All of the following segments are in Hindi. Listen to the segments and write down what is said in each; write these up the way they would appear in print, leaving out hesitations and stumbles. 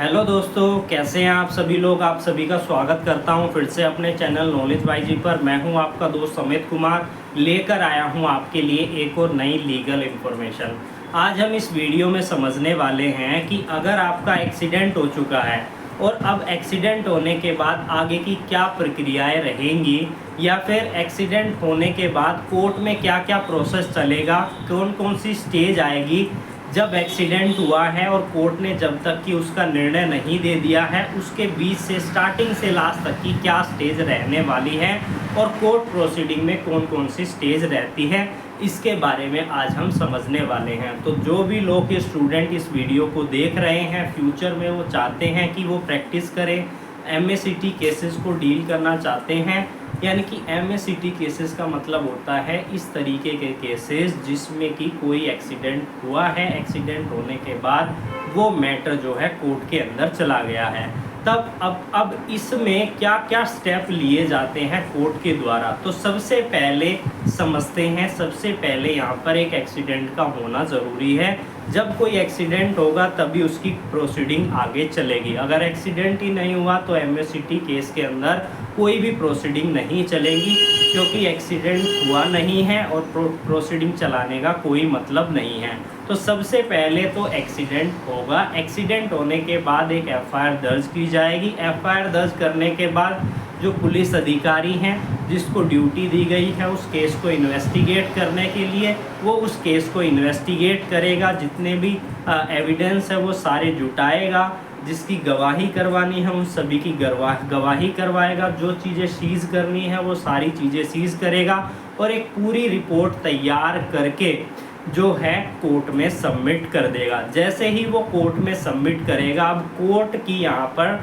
हेलो दोस्तों, कैसे हैं आप सभी लोग। आप सभी का स्वागत करता हूं फिर से अपने चैनल नॉलेज बाई जी पर। मैं हूं आपका दोस्त अमित कुमार, लेकर आया हूं आपके लिए एक और नई लीगल इन्फॉर्मेशन। आज हम इस वीडियो में समझने वाले हैं कि अगर आपका एक्सीडेंट हो चुका है और अब एक्सीडेंट होने के बाद आगे की क्या प्रक्रियाएं रहेंगी, या फिर एक्सीडेंट होने के बाद कोर्ट में क्या क्या प्रोसेस चलेगा, कौन कौन सी स्टेज आएगी जब एक्सीडेंट हुआ है, और कोर्ट ने जब तक कि उसका निर्णय नहीं दे दिया है उसके बीच से स्टार्टिंग से लास्ट तक की क्या स्टेज रहने वाली है, और कोर्ट प्रोसीडिंग में कौन कौन सी स्टेज रहती है, इसके बारे में आज हम समझने वाले हैं। तो जो भी लोग स्टूडेंट इस वीडियो को देख रहे हैं, फ्यूचर में वो चाहते हैं कि वो प्रैक्टिस करें, एमएससीटी केसेस को डील करना चाहते हैं, यानी कि एमएससीटी केसेस का मतलब होता है इस तरीके के केसेस जिसमें कि कोई एक्सीडेंट हुआ है, एक्सीडेंट होने के बाद वो मैटर जो है कोर्ट के अंदर चला गया है। तब अब इसमें क्या क्या स्टेप लिए जाते हैं कोर्ट के द्वारा, तो सबसे पहले समझते हैं। सबसे पहले यहाँ पर एक एक्सीडेंट का होना ज़रूरी है। जब कोई एक्सीडेंट होगा तभी उसकी प्रोसीडिंग आगे चलेगी। अगर एक्सीडेंट ही नहीं हुआ तो एमएससीटी केस के अंदर कोई भी प्रोसीडिंग नहीं चलेगी, क्योंकि एक्सीडेंट हुआ नहीं है और प्रोसीडिंग चलाने का कोई मतलब नहीं है। तो सबसे पहले तो एक्सीडेंट होगा। एक्सीडेंट होने के बाद एक एफआईआर दर्ज की जाएगी। एफआईआर दर्ज करने के बाद जो पुलिस अधिकारी हैं जिसको ड्यूटी दी गई है उस केस को इन्वेस्टिगेट करने के लिए, वो उस केस को इन्वेस्टिगेट करेगा। जितने भी एविडेंस है वो सारे जुटाएगा। जिसकी गवाही करवानी है उन सभी की गवाही करवाएगा। जो चीज़ें सीज करनी है वो सारी चीज़ें सीज करेगा, और एक पूरी रिपोर्ट तैयार करके जो है कोर्ट में सबमिट कर देगा। जैसे ही वो कोर्ट में सबमिट करेगा, अब कोर्ट की यहाँ पर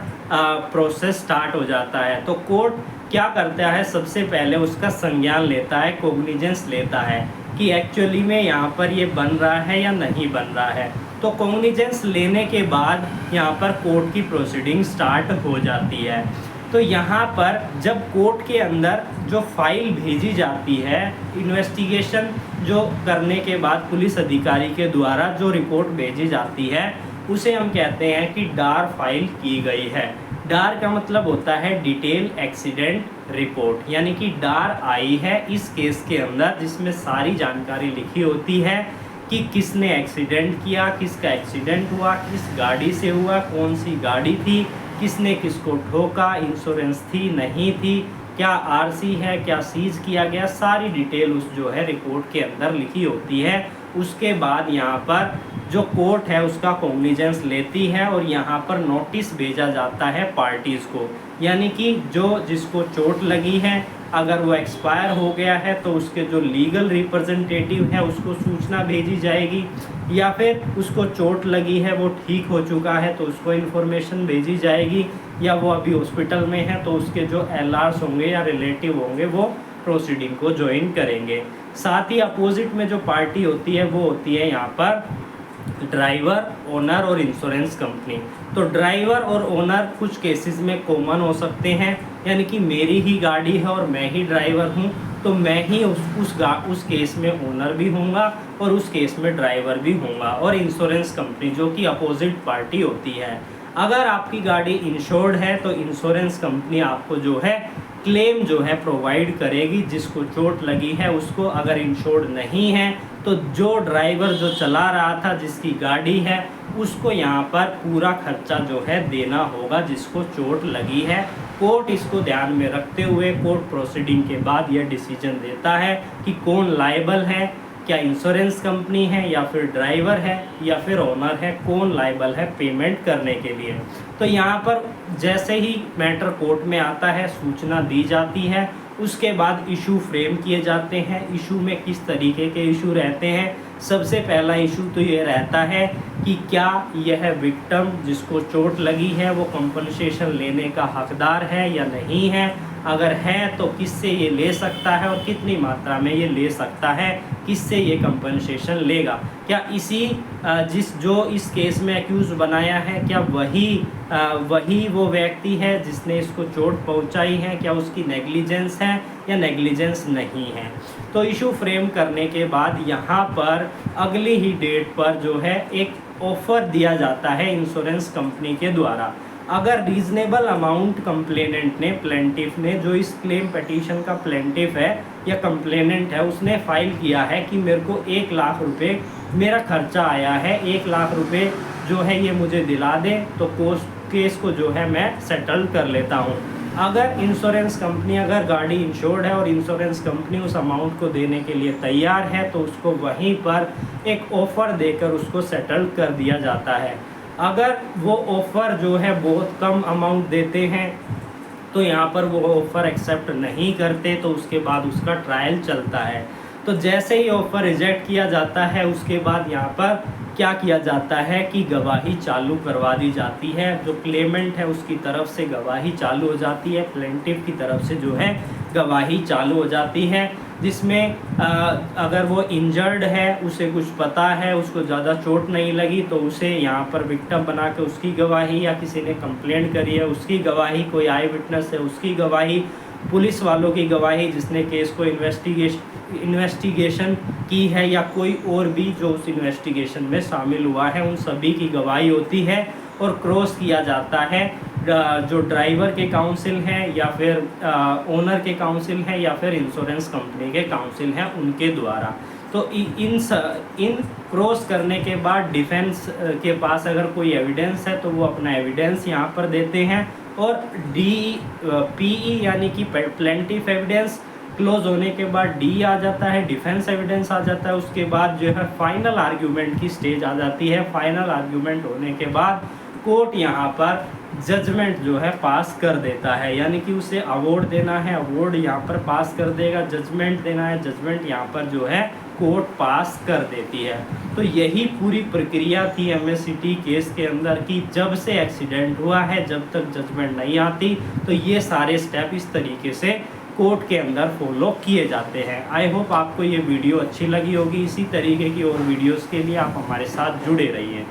प्रोसेस स्टार्ट हो जाता है। तो कोर्ट क्या करता है, सबसे पहले उसका संज्ञान लेता है, कॉग्निजेंस लेता है कि एक्चुअली में यहाँ पर ये बन रहा है या नहीं बन रहा है। तो कॉग्निजेंस लेने के बाद यहाँ पर कोर्ट की प्रोसीडिंग स्टार्ट हो जाती है। तो यहाँ पर जब कोर्ट के अंदर जो फाइल भेजी जाती है, इन्वेस्टिगेशन जो करने के बाद पुलिस अधिकारी के द्वारा जो रिपोर्ट भेजी जाती है, उसे हम कहते हैं कि डार फाइल की गई है। डार का मतलब होता है डिटेल एक्सीडेंट रिपोर्ट, यानी कि डार आई है इस केस के अंदर, जिसमें सारी जानकारी लिखी होती है कि किसने एक्सीडेंट किया, किसका एक्सीडेंट हुआ, किस गाड़ी से हुआ, कौन सी गाड़ी थी, किसने किसको ठोका, इंश्योरेंस थी नहीं थी, क्या आरसी है, क्या सीज किया गया, सारी डिटेल उस जो है रिपोर्ट के अंदर लिखी होती है। उसके बाद यहाँ पर जो कोर्ट है उसका कॉग्निजेंस लेती है, और यहाँ पर नोटिस भेजा जाता है पार्टीज़ को, यानी कि जो जिसको चोट लगी है, अगर वो एक्सपायर हो गया है तो उसके जो लीगल रिप्रेजेंटेटिव है उसको सूचना भेजी जाएगी, या फिर उसको चोट लगी है वो ठीक हो चुका है तो उसको इन्फॉर्मेशन भेजी जाएगी, या वो अभी हॉस्पिटल में है तो उसके जो एलआरस होंगे या रिलेटिव होंगे वो प्रोसीडिंग को ज्वाइन करेंगे। साथ ही अपोजिट में जो पार्टी होती है वो होती है यहाँ पर ड्राइवर, ओनर और इंश्योरेंस कंपनी। तो ड्राइवर और ओनर कुछ केसेस में कॉमन हो सकते हैं, यानी कि मेरी ही गाड़ी है और मैं ही ड्राइवर हूँ, तो मैं ही उस केस में ओनर भी होऊंगा और उस केस में ड्राइवर भी होऊंगा। और इंश्योरेंस कंपनी जो कि अपोजिट पार्टी होती है। अगर आपकी गाड़ी इंश्योर्ड है तो इंश्योरेंस कंपनी आपको जो है क्लेम जो है प्रोवाइड करेगी जिसको चोट लगी है उसको। अगर इंश्योर्ड नहीं है तो जो ड्राइवर जो चला रहा था, जिसकी गाड़ी है, उसको यहाँ पर पूरा खर्चा जो है देना होगा जिसको चोट लगी है। कोर्ट इसको ध्यान में रखते हुए कोर्ट प्रोसीडिंग के बाद यह डिसीजन देता है कि कौन लायबल है, क्या इंश्योरेंस कंपनी है या फिर ड्राइवर है या फिर ओनर है, कौन लायबल है पेमेंट करने के लिए। तो यहाँ पर जैसे ही मैटर कोर्ट में आता है सूचना दी जाती है, उसके बाद इशू फ्रेम किए जाते हैं। इशू में किस तरीके के इशू रहते हैं, सबसे पहला इशू तो ये रहता है कि क्या यह विक्टिम जिसको चोट लगी है वो कंपनसेशन लेने का हकदार है या नहीं है। अगर है तो किससे ये ले सकता है और कितनी मात्रा में ये ले सकता है, किससे ये कंपनसेशन लेगा। क्या जो इस केस में एक्यूज बनाया है, क्या वही वो व्यक्ति है जिसने इसको चोट पहुंचाई है, क्या उसकी नेग्लिजेंस है या नेग्लिजेंस नहीं है। तो इशू फ्रेम करने के बाद यहाँ पर अगली ही डेट पर जो है एक ऑफर दिया जाता है इंश्योरेंस कंपनी के द्वारा। अगर रीजनेबल अमाउंट कंप्लेनेंट ने, प्लेंटिफ ने, जो इस क्लेम पिटीशन का प्लेंटिफ है या कंप्लेनेंट है, उसने फाइल किया है कि मेरे को 1 लाख रुपए मेरा खर्चा आया है, 1 लाख रुपए जो है ये मुझे दिला दे, तो केस को जो है मैं सेटल कर लेता हूँ। अगर इंश्योरेंस कंपनी, अगर गाड़ी इंश्योर्ड है और इंश्योरेंस कंपनी उस अमाउंट को देने के लिए तैयार है, तो उसको वहीं पर एक ऑफ़र देकर उसको सेटल कर दिया जाता है। अगर वो ऑफ़र जो है बहुत कम अमाउंट देते हैं, तो यहाँ पर वो ऑफ़र एक्सेप्ट नहीं करते, तो उसके बाद उसका ट्रायल चलता है। तो जैसे ही ऑफ़र रिजेक्ट किया जाता है, उसके बाद यहाँ पर क्या किया जाता है कि गवाही चालू करवा दी जाती है। जो क्लेमेंट है उसकी तरफ से गवाही चालू हो जाती है, प्लेंटिफ की तरफ से जो है गवाही चालू हो जाती है, जिसमें अगर वो इंजर्ड है, उसे कुछ पता है, उसको ज़्यादा चोट नहीं लगी, तो उसे यहाँ पर विक्टिम बना के उसकी गवाही, या किसी ने कंप्लेंट करी है उसकी गवाही, कोई आई विटनेस है उसकी गवाही, पुलिस वालों की गवाही जिसने केस को इन्वेस्टिगेशन की है, या कोई और भी जो उस इन्वेस्टिगेशन में शामिल हुआ है, उन सभी की गवाही होती है। और क्रॉस किया जाता है जो ड्राइवर के काउंसिल हैं, या फिर ओनर के काउंसिल हैं, या फिर इंश्योरेंस कंपनी के काउंसिल हैं, उनके द्वारा। तो इन क्रॉस करने के बाद डिफेंस के पास अगर कोई एविडेंस है, तो वो अपना एविडेंस यहाँ पर देते हैं। और PE यानी कि प्लेंटिफ एविडेंस क्लोज होने के बाद D आ जाता है, डिफेंस एविडेंस आ जाता है। उसके बाद जो है फाइनल आर्ग्यूमेंट की स्टेज आ जाती है। फाइनल आर्ग्यूमेंट होने के बाद कोर्ट यहाँ पर जजमेंट जो है पास कर देता है, यानी कि उसे अवार्ड देना है, अवार्ड यहाँ पर पास कर देगा, जजमेंट देना है, जजमेंट यहाँ पर जो है कोर्ट पास कर देती है। तो यही पूरी प्रक्रिया थी MSCT केस के अंदर की, जब से एक्सीडेंट हुआ है जब तक जजमेंट नहीं आती, तो ये सारे स्टेप इस तरीके से कोर्ट के अंदर फॉलो किए जाते हैं। आई होप आपको ये वीडियो अच्छी लगी होगी। इसी तरीके की और वीडियोस के लिए आप हमारे साथ जुड़े रहिए।